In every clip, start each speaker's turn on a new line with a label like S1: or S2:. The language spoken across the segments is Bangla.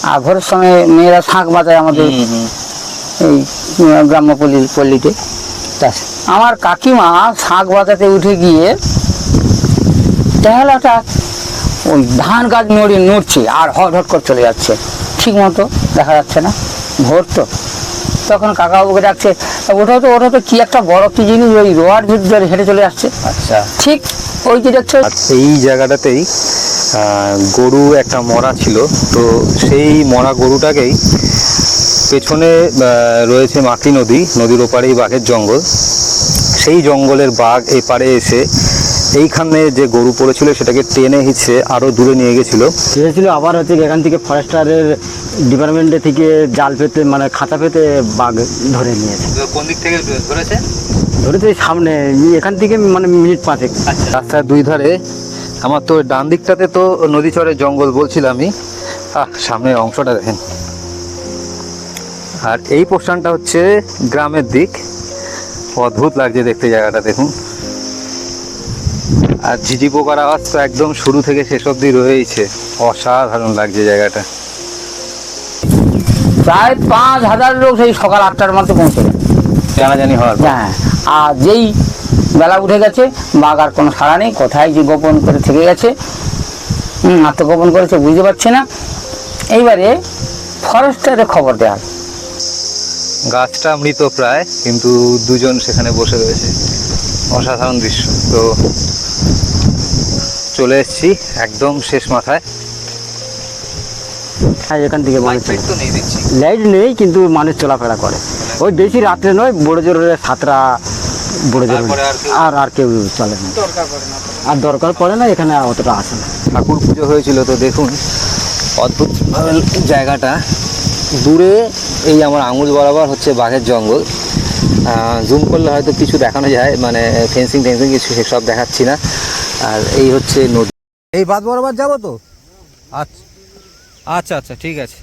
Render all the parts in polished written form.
S1: আর ভোরের সময় মেয়েরা শাঁখ বাজায় আমাদের এই গ্রাম্য পল্লীতে। আমার কাকিমা শাঁখ বাজাতে উঠে গিয়ে টেহালাটা ওই ধান গাছ নড়ছে আর হট হট করে চলে যাচ্ছে, ঠিক মতো দেখা যাচ্ছে না, ভোর তো। তখন কাকাবাবুকে ডাকছে, ওটা তো কি একটা বড় কি জিনিস ওই রোয়ার ভিতরে হেঁটে চলে আসছে।
S2: আচ্ছা,
S1: ঠিক ওই যে দেখছো
S2: এই জায়গাটাতেই গরু একটা মরা ছিল, তো সেই মরা গরুটাকেই পেছনে রয়েছে মাতৃ নদী, নদীর ওপারেই বাঘের জঙ্গল, সেই জঙ্গলের বাঘ এপারে এসে এইখানে যে গরু পড়েছিল সেটাকে টেনে হিঁচড়ে আরো দূরে নিয়ে গেছিল।
S3: আবার হচ্ছে এখান থেকে ফরেস্টারের ডিপার্টমেন্টে থেকে জাল পেতে মানে খাঁচা পেতে বাঘ ধরে নিয়েছে।
S2: কোন দিক থেকে ধরেছে?
S3: ধরেছে সামনে, এখান থেকে মানে মিনিট 5।
S2: রাস্তার দুই ধারে, আমার তো ডান দিকটাতে তো নদী চরের জঙ্গল বলছিলাম আমি, সামনের অংশটা দেখেন, আর এই পোর্শনটা হচ্ছে গ্রামের দিক। অদ্ভুত লাগছে দেখতে জায়গাটা, দেখুন। আর ঝিঝি পোকার আওয়াজ তো একদম শুরু থেকে শেষ অবধি রয়েছে, অসাধারণ লাগছে জায়গাটা।
S1: প্রায় 5,000 লোক সেই সকাল 8টার মধ্যে পৌঁছে গেছে
S2: জানাজানি হওয়ার পর।
S1: হ্যাঁ, আর যেই বেলা উঠে গেছে বাঘ আর কোনো সাড়া নেই, কোথায় যে গোপন করে থেকে গেছে, আত্মগোপন করেছে বুঝতে পারছি না। এইবারে ফরেস্টারে খবর দেওয়া,
S2: গাছটা মৃত প্রায়, কিন্তু দুজন সেখানে বসে রয়েছে, অসাধারণ দৃশ্য। তো চলে এসেছি একদম শেষ মাথায়।
S3: হ্যাঁ, এখান থেকে মানুষ
S2: তো নেই দেখছি,
S3: লাইট নেই, কিন্তু মানুষ চলাফেরা করে। ওই বেশি রাত্রে নয়, বড় জোরে 7টা বড় জোরে, আর কেউ চলে না, আর দরকার পড়ে না, এখানে অতটা আসে না।
S2: ঠাকুর পুজো হয়েছিল, তো দেখুন অদ্ভুত জায়গাটা। দূরে এই আমার আঙুল বরাবর হচ্ছে বাঘের জঙ্গল, জুম করলে হয়তো কিছু দেখানো যায়, মানে ফেন্সিং কিছু সেসব দেখাচ্ছি না। আর এই হচ্ছে নদী, এই বাঁধ বরাবর যাবো তো। আচ্ছা আচ্ছা আচ্ছা, ঠিক আছে।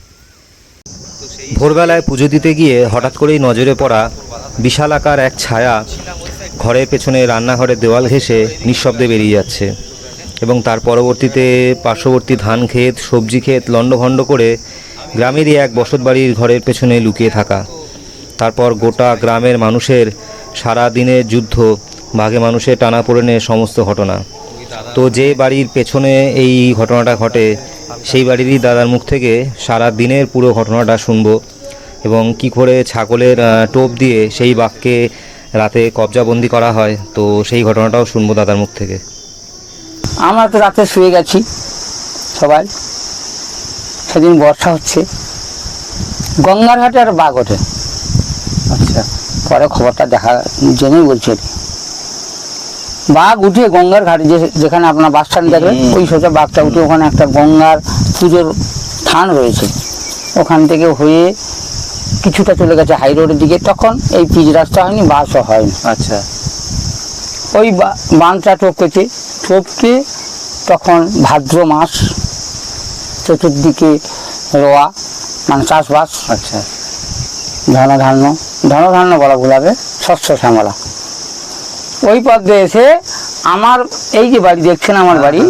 S2: ভোরবেলায় পুজো দিতে গিয়ে হঠাৎ করেই নজরে পড়া বিশাল আকার এক ছায়া ঘরের পেছনে রান্নাঘরের দেওয়াল ঘেঁষে নিঃশব্দে বেরিয়ে যাচ্ছে, এবং তার পরবর্তীতে পার্শ্ববর্তী ধান ক্ষেত, সবজি ক্ষেত লণ্ডভণ্ড করে গ্রামেরই এক বসতবাড়ির ঘরের পেছনে লুকিয়ে থাকা। তারপর গোটা গ্রামের মানুষের সারা দিনের যুদ্ধ, বাঘে মানুষের টানাপোড়েনের সমস্ত ঘটনা। তো যে বাড়ির পেছনে এই ঘটনাটা ঘটে, সেই বাড়িরই দাদার মুখ থেকে সারা দিনের পুরো ঘটনাটা শুনবো, এবং কি করে ছাগলের টোপ দিয়ে সেই বাঘকে রাতে কবজাবন্দি করা হয়, তো সেই ঘটনাটাও শুনবো দাদার মুখ থেকে।
S1: আমরা তো রাতে শুয়ে গেছি সবাই, সেদিন বর্ষা হচ্ছে, গঙ্গার ঘাটে আর বাঘ ওঠে।
S2: আচ্ছা,
S1: পরে খবরটা জেনেই বলছে, বাঘ উঠে গঙ্গার ঘাটে, যেখানে আপনার বাস স্ট্যান্ড দেখবেন, ওই সোজা বাঘটা উঠে ওখানে একটা গঙ্গার পুজোর স্থান রয়েছে, ওখান থেকে হয়ে কিছুটা চলে গেছে হাই রোডের দিকে। তখন এই পিচ রাস্তা হয়নি, বাসও হয়নি।
S2: আচ্ছা,
S1: ওই বাঁধটা টপকে তখন ভাদ্র মাস, চতুর্দিকে রোয়া মানে চাষবাস।
S2: আচ্ছা,
S1: ধনধান্য বলা ভুল হবে, শস্য শ্যামলা। ওই পথে এসে আমার এই যে বাড়ি দেখছেন, আমার বাড়ি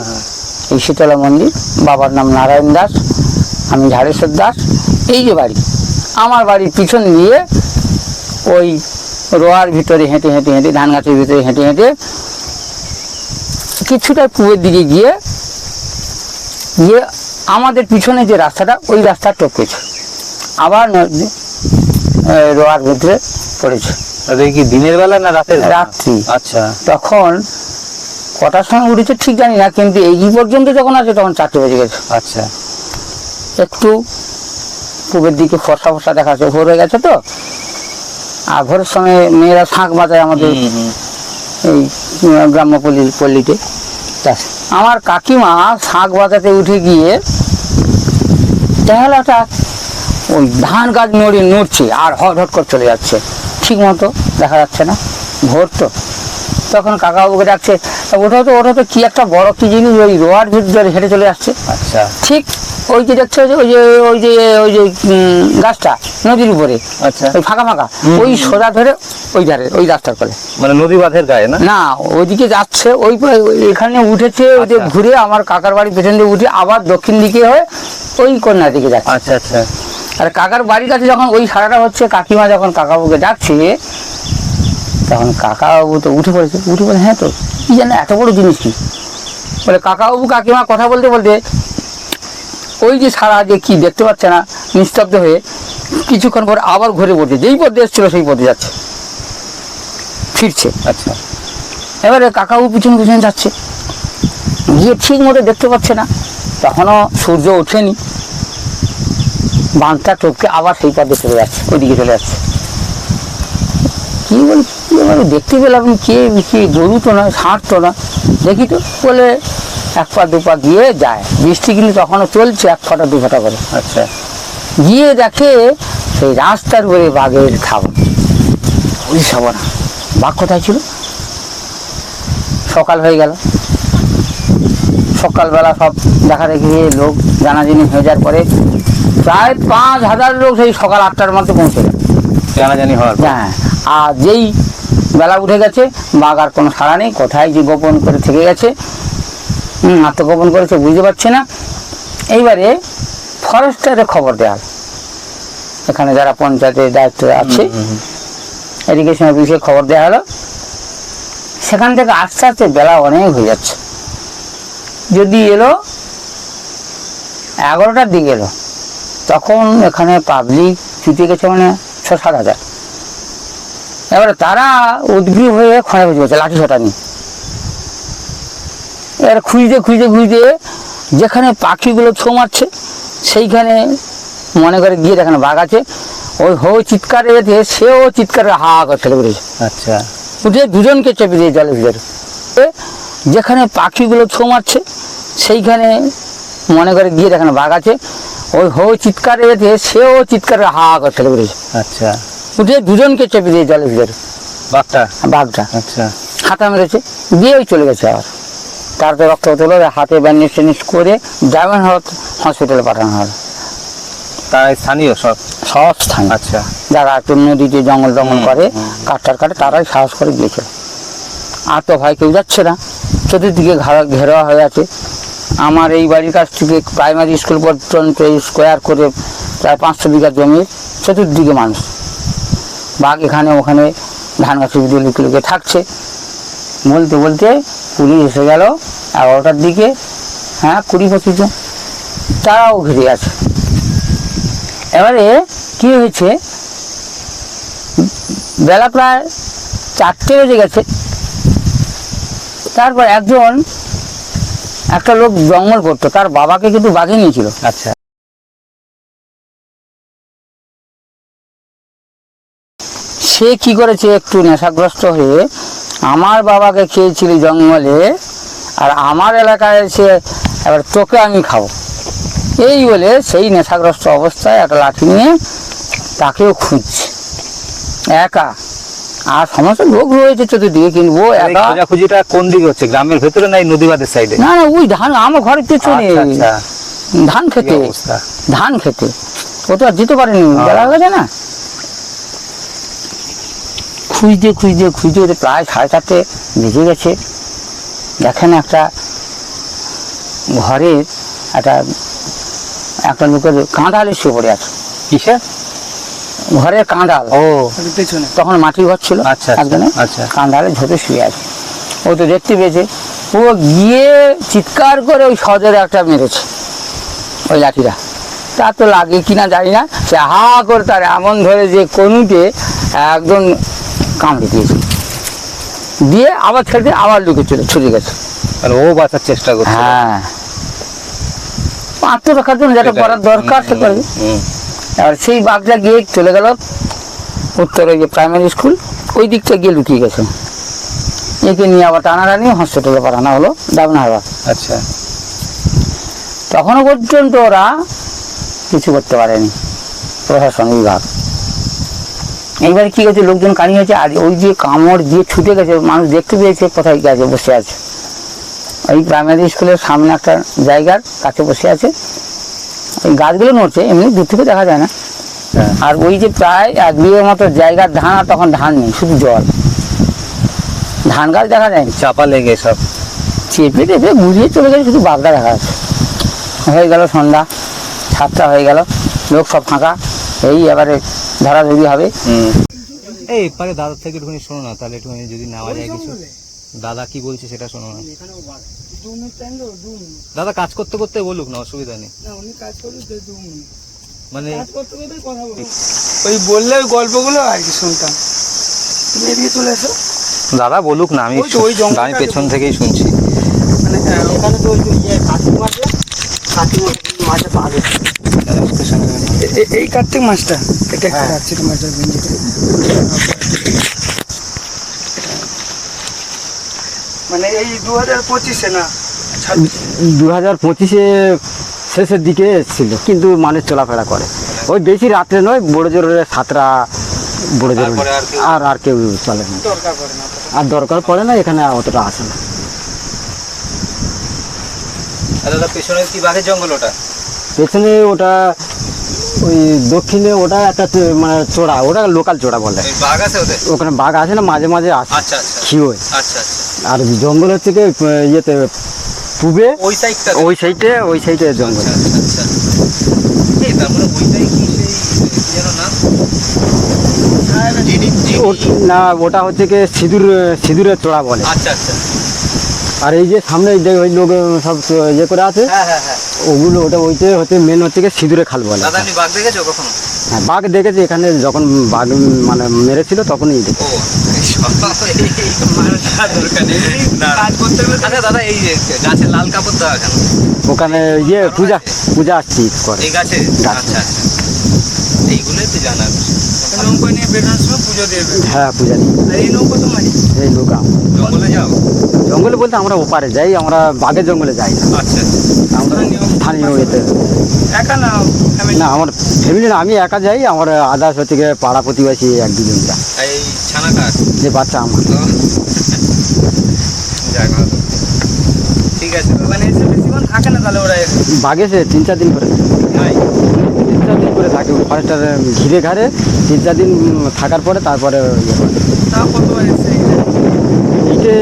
S1: এই শীতলা মন্দির, বাবার নাম নারায়ণ দাস, আমি ঝাড়েশ্বর দাস। এই যে বাড়ি, আমার বাড়ির পিছন দিয়ে ওই রোয়ার ভিতরে হেঁটে ধান গাছের ভিতরে হেঁটে কিছুটা পূবের দিকে গিয়ে আমাদের পিছনে যে রাস্তাটা, ওই রাস্তা টপকেছে, আবার রোয়ার ভিতরে পড়েছে।
S2: কি দিনের বেলা না রাতের?
S1: রাত্রি।
S2: আচ্ছা,
S1: তখন কটার সময় উঠেছে ঠিক জানি না, কিন্তু এই পর্যন্ত যখন আছে তখন 4টে বেজে গেছে।
S2: আচ্ছা,
S1: একটু পূবের দিকে ফর্সা দেখা যাচ্ছে, ভোর হয়ে গেছে তো। আর ভোরের সময় মেয়েরা শাঁখ বাজায় আমাদের এই গ্রাম্য পল্লীতে। আমার কাকিমা শাঁখ বাজাতে উঠে গিয়ে টেহালাটা ওই ধান গাছ নড়ছে আর হট হট করে চলে যাচ্ছে, ঠিক মতো দেখা যাচ্ছে না, ভোর তো। তখন কাকাবাবুকে ডাকছে, ওটা তো কি একটা বড় কি জিনিস ওই রোয়ার ভিতরে হেঁটে চলে আসছে।
S2: আচ্ছা,
S1: ঠিক ওই যে দেখছো যে ওই যে গাছটা নদীর উপরে,
S2: আচ্ছা,
S1: ওই ফাঁকা ফাঁকা, ওই সোজা ধরে ওই ধারে ওই রাস্তার কোলে।
S2: মানে নদী বাঁধের গায়ে না?
S1: না, ওইদিকে যাচ্ছে, এখানে উঠেছে, ওই যে
S2: আচ্ছা।
S1: ঘুরে আমার কাকার বাড়ির পেছন দিয়ে উঠে আবার দক্ষিণ দিকে হয়ে ওই কন্যার দিকে যাচ্ছে।
S2: আচ্ছা আচ্ছা।
S1: আর কাকার বাড়ির কাছে যখন ওই সারাটা হচ্ছে, কাকিমা যখন কাকাবাবুকে ডাকছে, তখন কাকাবাবু তো উঠে পড়েছে। উঠে বলে, হ্যাঁ তো কি জানে এত বড় জিনিস কি? বলে কাকাবাবু কাকিমা কথা বলতে বলতে ওই যে সারা যে কি দেখতে পাচ্ছে না, নিস্তব্ধ হয়ে কিছুক্ষণ পর আবার ঘুরে পড়ছে, যেই পথে এসেছিল সেই পথে যাচ্ছে, ফিরছে।
S2: আচ্ছা,
S1: এবারে কাকাবাবু পিছন পিছন যাচ্ছে, গিয়ে ঠিক মতো দেখতে পাচ্ছে না, তখনও সূর্য ওঠেনি, বাঁধটা টপকে আবার সেই পথে চলে যাচ্ছে, ওইদিকে চলে যাচ্ছে। কি বল, এবারে দেখতে পেলাম কে কি গরু তো নয়, ষাঁড় তো না, দেখি তো। বলে এক পা দু পা গিয়ে যায়, বৃষ্টি কিন্তু তখনও চলছে, এক ফোঁটা দু ফোঁটা করে।
S2: আচ্ছা,
S1: গিয়ে দেখে সেই রাস্তার উপরে বাঘের খাবার। ওই সাবনা, বাঘ কোথায় ছিল? সকাল হয়ে গেল, সকালবেলা সব দেখা দেখি লোক জানাজানি হয়ে যাওয়ার পরে প্রায় 5,000 লোক সেই সকাল 8টার মধ্যে পৌঁছে গেল।
S2: জানাজানি হওয়ার পর।
S1: হ্যাঁ, আর যেই বেলা উঠে গেছে, বাঘ আর কোনো সাড়া নেই, কোথায় যে গোপন করে থেকে গেছে, আত্মগোপন করেছে বুঝতে পারছে না। এইবারে ফরেস্টারে খবর দেওয়া, এখানে যারা পঞ্চায়েতের দায়িত্ব আছে, এডুকেশন অফিসে খবর দেওয়া হলো। সেখান থেকে আস্তে আস্তে বেলা অনেক হয়ে যাচ্ছে, যদি এলো 11টার দিকে এলো, তখন এখানে পাবলিক ছুটে গেছে মানে 6-7 হাজার। এবারে তারা উদ্গ্রীব হয়ে খোঁজা খুঁজি করছে লাঠি ছোটা নিয়ে। এবার খুঁজতে খুঁজতে খুঁজতে যেখানে পাখিগুলো ছো মারছে সেইখানে মনে করে গিয়ে যেখানে বাঘ আছে, ওই হো চিৎকারে এতে সেও চিৎকারে হা করে ছেলে উঠেছে।
S2: আচ্ছা,
S1: উঠে দুজনকে চেপে দিয়ে জলের ভিতরে। যেখানে পাখিগুলো ছো মারছে সেইখানে মনে করে গিয়ে যেখানে বাঘ আছে, ওই হো চিৎকারে এতে সেও চিৎকারে হা করে ছেলে উঠেছে।
S2: আচ্ছা,
S1: উঠে দুজনকে চেপে দিয়ে জলের ভিতরে, বাঘটা
S2: আচ্ছা,
S1: হাতা মেরেছে, দিয়ে ওই চলে গেছে। আবার তারপরে রক্ত তুলে হাতে ব্যান্ডেজ টেনিস করে ডায়মন্ড হসপিটালে পাঠানো হলো।
S2: তাই স্থানীয় সব
S1: সব স্থানীয়,
S2: আচ্ছা,
S1: যারা একটু নদীতে জঙ্গল করে কাটে তারাই সাহস করে গিয়েছিল। আর তো ভাই কেউ যাচ্ছে না, চতুর্দিকে ঘেরা হয়ে আছে। আমার এই বাড়ির কাছ থেকে প্রাইমারি স্কুল পর্যন্ত স্কোয়ার করে প্রায় 500 বিঘা জমি, চতুর্দিকে মানুষ। বাঘ এখানে ওখানে ধান গাছের ভিতরে লুকিয়ে লুকিয়ে থাকছে। বলতে বলতে পুলিশ এসে গেল 11টার দিকে, হ্যাঁ 20-25 জন, তারাও ঘিরে আছে। এবারে কি হয়েছে, বেলা প্রায় 4টে বেজে গেছে। তারপর একটা লোক জঙ্গল করতো, তার বাবাকে কিন্তু বাঘে নিয়েছিল।
S2: আচ্ছা,
S1: সে কি করেছে, একটু নেশাগ্রস্ত হয়ে আমার বাবাকে খেয়েছিল জঙ্গলে, আর আমার এলাকায় এসে এবার তোকে আমি খাবো, এই বলে সেই নেশাগ্রস্ত অবস্থায় একটা লাঠি নিয়ে তাকেও খুঁজছে একা। আর সমস্ত লোক রয়েছে চতুর্দিকে, কিন্তু ও একা।
S2: খোঁজাখুঁজিটা কোন দিকে হচ্ছে, গ্রামের ভেতরে না নদী বাঁধের সাইডে?
S1: না না, ওই ধান আমার ঘরের পেছনে,
S2: আচ্ছা,
S1: ধান খেতে,
S2: অবস্থা।
S1: ধান খেতে ও তো আর যেতে পারেনি, বেলা হয়ে গেছে না। খুঁজতে খুঁজতে খুঁজতে ওদের প্রায় 4:30 বেজে গেছে। দেখেন একটা ঘরের একটা লোকের কাঁদালে শুয়ে পড়ে আছে।
S2: কিসে?
S1: ঘরের কাঁদাল,
S2: ও
S1: তখন মাটির ঘর ছিল।
S2: আচ্ছা,
S1: একজনে
S2: আচ্ছা,
S1: কাঁদালে ঝোপে শুয়ে আছে। ও তো দেখতে পেয়েছে, ও গিয়ে চিৎকার করে ওই সজরে একটা মেরেছে ওই লাঠিটা। তার তো লাগে কিনা জানি না, সে হা করে তার এমন ধরে যে কনুতে একদম কামড়ে দিয়েছে, দিয়ে আবার ছেড়ে আবার লুকে ছুটে গেছে।
S2: আর ও বাঁচার চেষ্টা করছে।
S1: হ্যাঁ, আত্মরক্ষার জন্য যেটা করার দরকার সে করবে। এবার সেই বাঘটা গিয়ে চলে গেল উত্তরে যে প্রাইমারি স্কুল, ওই দিকটা গিয়ে লুকিয়ে গেছে। একে নিয়ে আবার টানাটানি হসপিটালে পাঠানো হলো ডাবনাহার।
S2: আচ্ছা,
S1: তখনও পর্যন্ত ওরা কিছু করতে পারেনি, প্রশাসন বিভাগ। এইবার কি হয়েছে, লোকজন কানি হয়েছে, আর ওই যে কামড় দিয়ে ছুটে গেছে, মানুষ দেখতে পেয়েছে কোথায় গেছে, বসে আছে ওই প্রাইমারি স্কুলের সামনে একটা জায়গার কাছে বসে আছে। এই গাছগুলো নড়ছে, এমনি দূর থেকে দেখা যায় না।
S3: হ্যাঁ।
S1: আর ওই যে প্রায় 1 বিঘের মতো জায়গার ধান, আর তখন ধান নেই, শুধু জল, ধান গাছ দেখা যায় না।
S2: চাপা লেগে সব।
S1: চেপে টেপে ঘুরিয়ে চলে গেছে, শুধু বাগদা দেখা যাচ্ছে। হয়ে গেল সন্ধ্যা, 7টা হয়ে গেল, লোক সব ফাঁকা, এই এবারে ধরাধরি হবে।
S2: এই পারে দাদার থেকে একটুখানি শোনো না, তাহলে একটুখানি যদি নেওয়া যায় কিছু। দাদা কি বলছে সেটা শোনো না। দাদা কাজ করতে করতে বলুক না, অসুবিধা নেই। মানে
S4: ওই বললে ওই গল্পগুলো আর কি শুনতাম। তুমি এদিকে চলে এসো।
S2: দাদা বলুক না, আমি
S4: ওই তো ওই জঙ্গলটা
S2: আমি পেছন থেকেই শুনছি।
S4: মানে
S3: এখানে তো ওই যে কার্তিক মাসে পা গেছে।
S4: এই কার্তিক মাছটা, এটা একটা কার্তিক মাছটা ভেঙে মানে এই 2025-এ না
S3: 2025-এ শেষের দিকে এসেছিল, কিন্তু মানুষ চলাফেরা করে। ওই বেশি রাত্রে নয়, বড় জোরে 7টা বড় জোরে,
S2: তারপরে আর
S3: আর কেউ চলে না,
S4: দরকার পড়ে না।
S3: আর দরকার পড়ে না, এখানে অতটা আসে না।
S2: দাদা পেছনে কি বাঘের জঙ্গল ওটা?
S3: পেছনে ওটা ওই দক্ষিণে ওটা একটা মানে চোড়া, ওটা লোকাল চোড়া বলে।
S2: ওই বাঘ আছে ওদের?
S3: ওখানে বাঘ আছে না, মাঝে মাঝে আসে
S2: আচ্ছা আচ্ছা
S3: খিওয়।
S2: আচ্ছা আচ্ছা।
S3: আর জঙ্গল হচ্ছে কি ইয়েতে পূবে,
S2: ওই সাইডটা?
S3: ওই সাইডে জঙ্গল।
S2: আচ্ছা আচ্ছা। এই তার মানে ওইটাই কি সেই কি যেন নাম?
S3: না, ওটা হচ্ছে কি সিঁদুরের চোড়া বলে।
S2: আচ্ছা আচ্ছা।
S3: আর এই যে সামনে যে ওই লোক সব ইয়ে করে আছে,
S2: হ্যাঁ হ্যাঁ হ্যাঁ।
S3: ওগুলো ওইটা হচ্ছে মেন হচ্ছে কি সিঁদুরে খাল বলে।
S2: দাদা আপনি বাঘ দেখেছো কখনো?
S3: হ্যাঁ, বাঘ দেখেছি, এখানে যখন বাঘ মানে মেরেছিল তখনই দেখি।
S2: ও দরকার নেই কাজ করতে গেলে। আচ্ছা দাদা এই যে গাছে লাল কাপড় দেওয়া কেন?
S3: ওখানে পূজা আসছি করে।
S2: এই গাছে?
S3: গাছে।
S2: আচ্ছা আচ্ছা। এইগুলোই তো জানার।
S4: নৌকা নিয়ে বেরোনোর সময় পুজো দেবে।
S3: হ্যাঁ, পূজা দিই।
S4: আর এই নৌকা তো মারি
S3: এই নৌকা
S2: জঙ্গলে যাও?
S3: জঙ্গলে বলতে আমরা ওপারে যাই, আমরা বাঘের জঙ্গলে যাই না।
S2: আচ্ছা আচ্ছা।
S3: আমরা স্থানীয় এতে
S4: একা না family?
S3: না, আমার ফ্যামিলি না, আমি একা যাই, আমার আদার্স হচ্ছে গিয়ে পাড়া প্রতিবেশী 1-2 জন যায়।
S2: এই ছানাকার?
S3: যে বাচ্চা আমার।
S2: যাক ভালো। ঠিক আছে
S4: মানে এসে বেশিক্ষণ থাকে না তাহলে ওরা?
S3: বাঘে সে 3-4 দিন করে
S2: ভাই।
S3: 3-4 দিন করে থাকে, ফরেস্টার ঘিরে ঘাড়ে 3-4 দিন থাকার পরে তারপরে ইয়ে করে।
S4: তাও কতবার এসে
S3: এইটা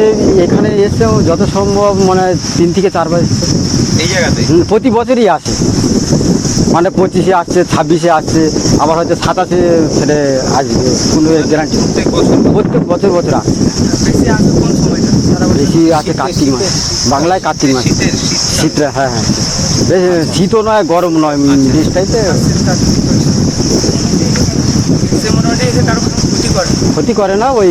S3: এখানে এসেও যত সম্ভব মানে 3 থেকে 4 বার এসছে।
S2: এই জায়গাতে?
S3: প্রতি বছরই আসে, মানে 25-এ আসছে, 26-এ আসছে, আবার হয়তো 27-এ ছেড়ে আসবে, কোনো গ্যারান্টি।
S2: প্রত্যেক বছর?
S3: প্রত্যেক বছর আসে।
S4: বেশি আসে কোন সময়টা সারা বছর?
S3: বেশি আছে কার্তিক মাস, বাংলায় কার্তিক মাস।
S2: শীতের
S3: শীতটা, হ্যাঁ হ্যাঁ, বেশ শীতও নয় গরম নয়, বেশ টাইপে
S4: সে মোটামুটি এসে কারো কোনো ক্ষতি করে?
S3: ক্ষতি করে না। ওই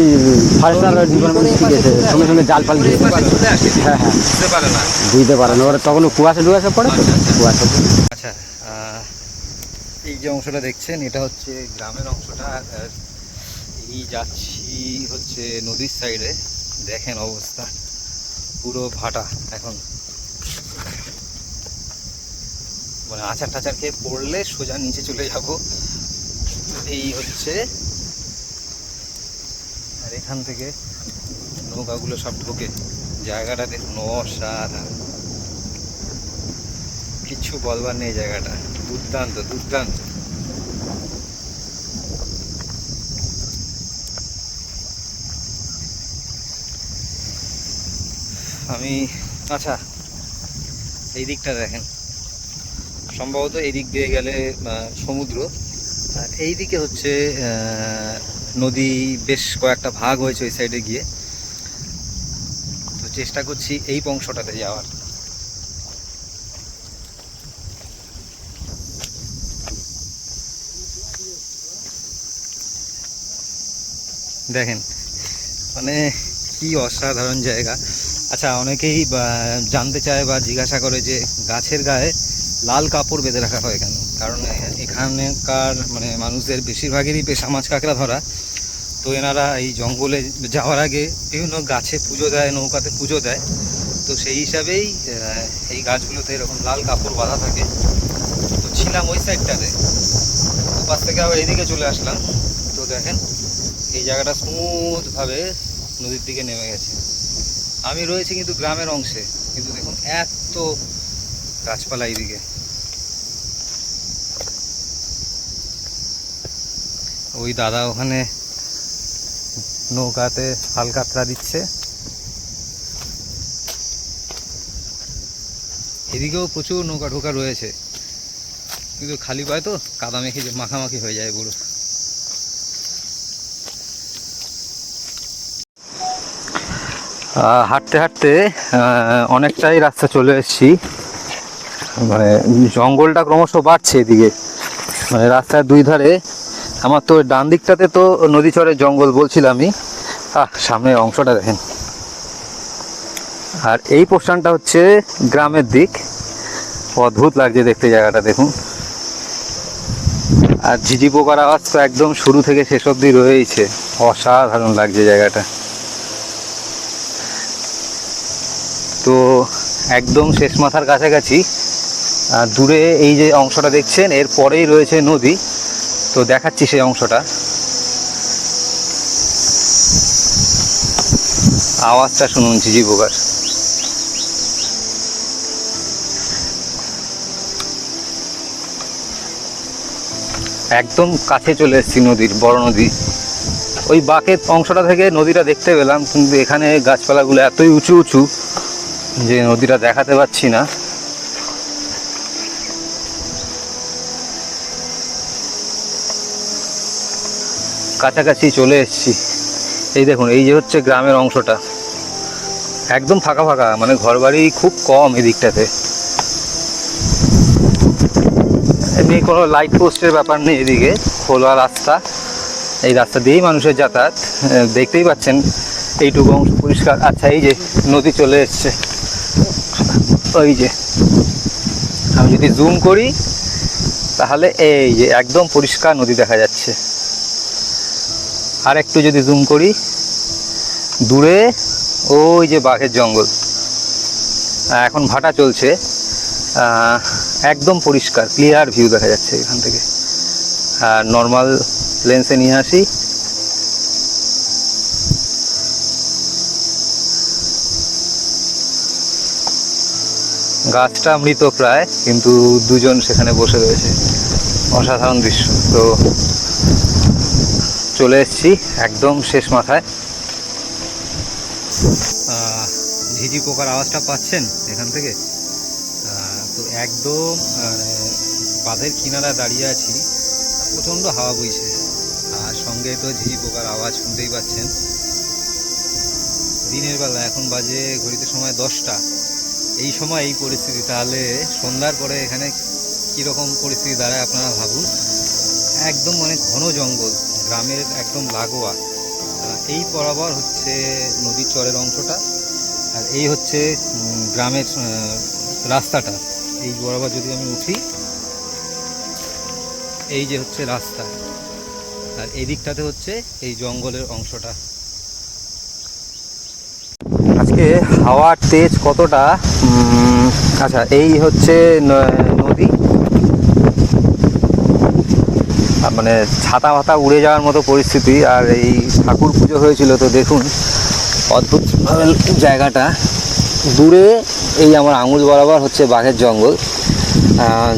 S3: ফরেস্টার ডিপার্টমেন্ট ঠিক আছে, সঙ্গে সঙ্গে জাল ফাল দিয়ে।
S2: চলে আসে?
S3: হ্যাঁ হ্যাঁ,
S2: বুঝতে পারে না।
S3: বুঝতে পারে না, ওরা তখন কুয়াশা পড়ে তো, কুয়াশা।
S2: আচ্ছা এই যে অংশটা দেখছেন এটা হচ্ছে গ্রামের অংশটা। আর এই যাচ্ছি হচ্ছে নদীর সাইডে, দেখেন অবস্থা পুরো ভাটা। এখন মানে আচার টাচার খেয়ে পড়লে সোজা নিচে চলে যাব। এই হচ্ছে, আর এখান থেকে নৌকাগুলো সব ঢোকে। জায়গাটা দেখুন অসাধারণ, কিচ্ছু বলবার নেই, জায়গাটা দুর্দান্ত দুর্দান্ত। আমি আচ্ছা এই দিকটা দেখেন, সম্ভবত এই দিক দিয়ে গেলে সমুদ্র, আর এই দিকে হচ্ছে নদী। বেশ কয়েকটা ভাগ হয়েছে ওই সাইডে গিয়ে, তো চেষ্টা করছি এই অংশটাতে যাওয়ার। দেখেন মানে কি অসাধারণ জায়গা। আচ্ছা অনেকেই জানতে চায় বা জিজ্ঞাসা করে যে গাছের গায়ে লাল কাপড় বেঁধে রাখা হয় কেন? কারণ এখানকার মানে মানুষদের বেশিরভাগেরই পেশা মাছ কাঁকড়া ধরা। তো এনারা এই জঙ্গলে যাওয়ার আগে বিভিন্ন গাছে পুজো দেয়, নৌকাতে পুজো দেয়। তো সেই হিসাবেই এই গাছগুলোতে এরকম লাল কাপড় বাঁধা থাকে। তো ছিলাম ওই সাইডটাতে, ওপাশ থেকে আবার এইদিকে চলে আসলাম। তো দেখেন এই জায়গাটা স্মুথভাবে নদীর দিকে নেমে গেছে। আমি রয়েছি কিন্তু গ্রামের অংশে, কিন্তু দেখুন এত গাছপালা এইদিকে। ওই দাদা ওখানে নৌকাতে হালকাতরা দিচ্ছে। এদিকেও প্রচুর নৌকা ঢোকা রয়েছে, কিন্তু খালি পায় তো কাদা মেখে মাখামাখি হয়ে যায় পুরো। হাঁটতে হাঁটতে অনেকটাই রাস্তা চলে এসেছি। মানে জঙ্গলটা ক্রমশ বাড়ছে এদিকে, মানে রাস্তার দুই ধারে। আমার তো ডান দিকটাতে তো নদী চরের জঙ্গল বলছিলামই, সামনের অংশটা দেখেন। আর এই পোর্শনটা হচ্ছে গ্রামের দিক। অদ্ভুত লাগছে দেখতে জায়গাটা, দেখুন। আর ঝিঝি পোকার আওয়াজ তো একদম শুরু থেকে শেষ অবধি রয়েছে। অসাধারণ লাগছে জায়গাটা। তো একদম শেষ মাথার কাছাকাছি, দূরে এই যে অংশটা দেখছেন এর পরেই রয়েছে নদী। তো দেখাচ্ছি সেই অংশটা। আওয়াজটা শুনুন ঝিঝি পোকার। একদম কাছে চলে এসেছি নদীর, বড় নদী। ওই বাঁকের অংশটা থেকে নদীটা দেখতে পেলাম, কিন্তু এখানে গাছপালাগুলো এতই উঁচু উঁচু যে নদীটা দেখাতে পাচ্ছি না। কাছাকাছি চলে এসেছি। এই দেখুন, এই যে হচ্ছে গ্রামের অংশটা, একদম ফাঁকা ফাঁকা, মানে ঘরবাড়ি খুব কম এদিকটাতে। এমনি কোনো লাইট পোস্টের ব্যাপার নেই এদিকে, খোলা রাস্তা। এই রাস্তা দিয়েই মানুষের যাতায়াত, দেখতেই পাচ্ছেন এইটুকু অংশ পরিষ্কার। আচ্ছা, এই যে নদী চলে এসছে, ওই যে আমি যদি জুম করি তাহলে এই যে একদম পরিষ্কার নদী দেখা যাচ্ছে। আর একটু যদি জুম করি, দূরে ওই যে বাঘের জঙ্গল। এখন ভাটা চলছে, একদম পরিষ্কার ক্লিয়ার ভিউ দেখা যাচ্ছে এখান থেকে। আর নর্মাল লেন্সে নিয়ে আসি, গাছটা মৃত প্রায়, কিন্তু দুজন সেখানে বসে রয়েছে। অসাধারণ দৃশ্য। তো চলে এসেছি একদম শেষ মাথায়। ঝিঝি পোকার আওয়াজটা পাচ্ছেন এখান থেকে। তো একদম বাঁধের কিনারা দাঁড়িয়ে আছি, প্রচণ্ড হাওয়া বইছে, আর সঙ্গে তো ঝিঝি পোকার আওয়াজ শুনতেই পাচ্ছেন। দিনের বেলা, এখন বাজে ঘড়িতে সময় 10টা, এই সময় এই পরিস্থিতি, তাহলে সন্ধ্যার পরে এখানে কীরকম পরিস্থিতি দাঁড়ায় আপনারা ভাবুন। একদম মানে ঘন জঙ্গল, গ্রামের একদম লাগোয়া। এই বরাবর হচ্ছে নদীর চরের অংশটা, আর এই হচ্ছে গ্রামের রাস্তাটা। এই বরাবর যদি আমি উঠি, এই যে হচ্ছে রাস্তা, আর এই দিকটাতে হচ্ছে এই জঙ্গলের অংশটা। আজকে হাওয়ার তেজ কতটা, আচ্ছা এই হচ্ছে নদী, মানে ছাতা মাথা উড়ে যাওয়ার মতো পরিস্থিতি। আর এই ঠাকুর পুজো হয়েছিল, তো দেখুন অদ্ভুত জায়গাটা। দূরে এই আমার আঙুল বরাবর হচ্ছে বাঘের জঙ্গল।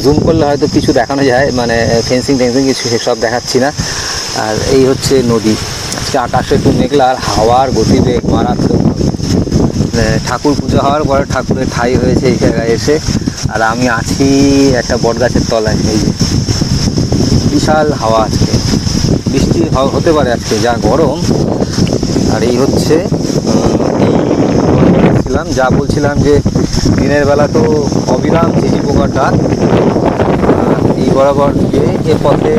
S2: জুম করলে হয়তো কিছু দেখানো যায়, মানে ফেন্সিং কিছু সেসব দেখাচ্ছি না। আর এই হচ্ছে নদী। আজকে আকাশে একটু মেঘলা, আর হাওয়ার গতিবেগ মারাত্মক। ঠাকুর পুজো হওয়ার পরে ঠাকুরের ঠাঁই হয়েছে এই জায়গায় এসে, আর আমি আছি একটা বট গাছের তলায়। এই যে বিশাল হাওয়া, আজকে বৃষ্টি হতে পারে আজকে, যা গরম। আর এই হচ্ছে ছিলাম যা বলছিলাম যে দিনের বেলা তো অবিরাম ঝিঝি পোকার ডাক। এই বরাবর গিয়ে এ পথে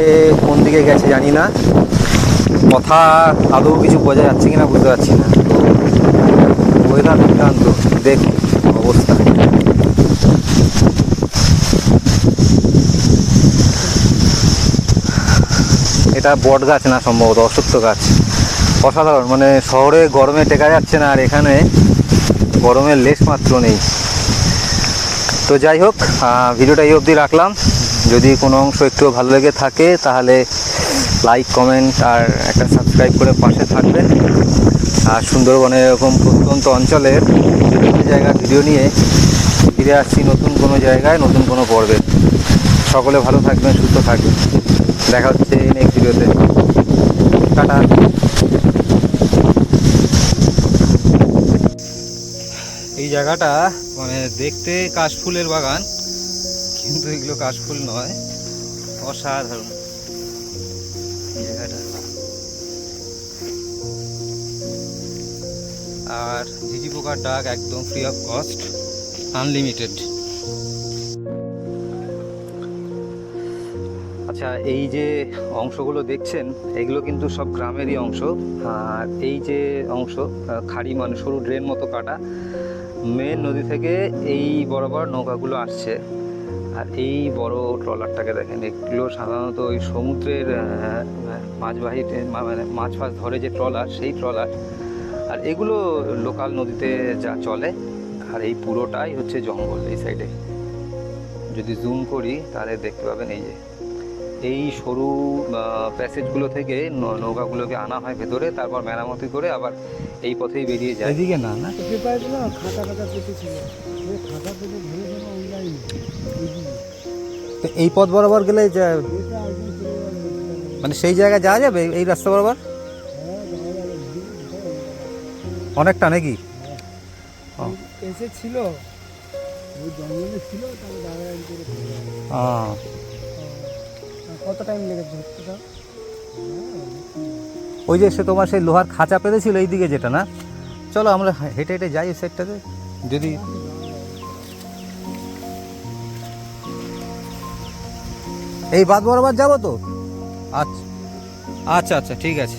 S2: কোন দিকে গেছে জানি না, কথা আদৌ কিছু বোঝা যাচ্ছে কিনা বুঝতে পারছি না। ওয়েদার দুর্দান্ত, দেখুন অবস্থা। এটা বট গাছ না, সম্ভবত অশ্বত্থ গাছ। অসাধারণ, মানে শহরে গরমে টেকা যাচ্ছে না, আর এখানে গরমের লেশ মাত্র নেই। তো যাই হোক, ভিডিওটা এই অবধি রাখলাম। যদি কোনো অংশ একটু ভালো লেগে থাকে তাহলে লাইক, কমেন্ট আর একটা সাবস্ক্রাইব করে পাশে থাকবেন। আর সুন্দরবনের এরকম প্রত্যন্ত অঞ্চলের বিভিন্ন জায়গার ভিডিও নিয়ে ফিরে আসছি নতুন কোনো জায়গায়, নতুন কোনো পর্বে। সকলে ভালো থাকবেন, সুস্থ থাকবেন। দেখা হচ্ছে নেক্সট ভিডিওতে। কাটা। এই জায়গাটা মানে দেখতে কাশফুলের বাগান, কিন্তু এগুলো কাশফুল নয়, অসাধারণ এই জায়গাটা। আর ঝিঝি পোকার ডাক একদম ফ্রি অফ কস্ট, আনলিমিটেড। আচ্ছা, এই যে অংশগুলো দেখছেন এগুলো কিন্তু সব গ্রামেরই অংশ। আর এই যে অংশ খাড়ি মানে সরু ড্রেন মতো কাটা, মেন নদী থেকে এই বরাবর নৌকাগুলো আসছে। আর এই বড় ট্রলারটাকে দেখেন, এগুলো সাধারণত ওই সমুদ্রের মাছবাহী মানে মাছ ফাছ ধরে যে ট্রলার, সেই ট্রলার। আর এগুলো লোকাল নদীতে যা চলে। আর এই পুরোটাই হচ্ছে জঙ্গল। এই সাইডে যদি জুম করি তাহলে দেখতে পাবেন এই যে এই সরু প্যাসেজগুলো থেকে নৌকাগুলোকে আনা হয় ভেতরে, তারপর মেরামতি করে আবার এই পথেই বেরিয়ে যায়। এদিকে না না তো এই পথ বরাবর গেলে মানে সেই জায়গায় যাওয়া যাবে এই রাস্তা বরাবর অনেকটা নাকি?
S4: এসে ছিল ওই জঙ্গলে ছিল, তাহলে কত টাইম লেগেছে ধরতে দাও?
S2: ওই যে সে তোমার সেই লোহার খাঁচা পেতেছিল এই দিকে যেটা না, চলো আমরা হেঁটে হেঁটে যাই ওই সাইডটাতে। যদি এই বাদ বরাবর যাবো তো? আচ্ছা আচ্ছা আচ্ছা ঠিক আছে।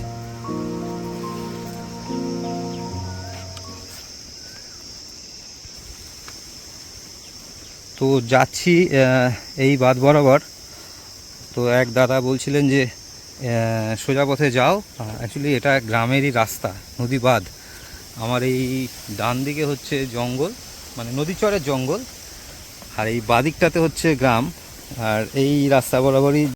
S2: তো যাচ্ছি এই বাদ বরাবর। তো এক দাদা বলছিলেন যে সোজা পথে যাও, অ্যাকচুয়ালি এটা গ্রামেরই রাস্তা, নদী বাঁধ। আমার এই ডান দিকে হচ্ছে জঙ্গল, মানে নদী চরের জঙ্গল, আর এই বাদিকটাতে হচ্ছে গ্রাম। আর এই রাস্তা বরাবরই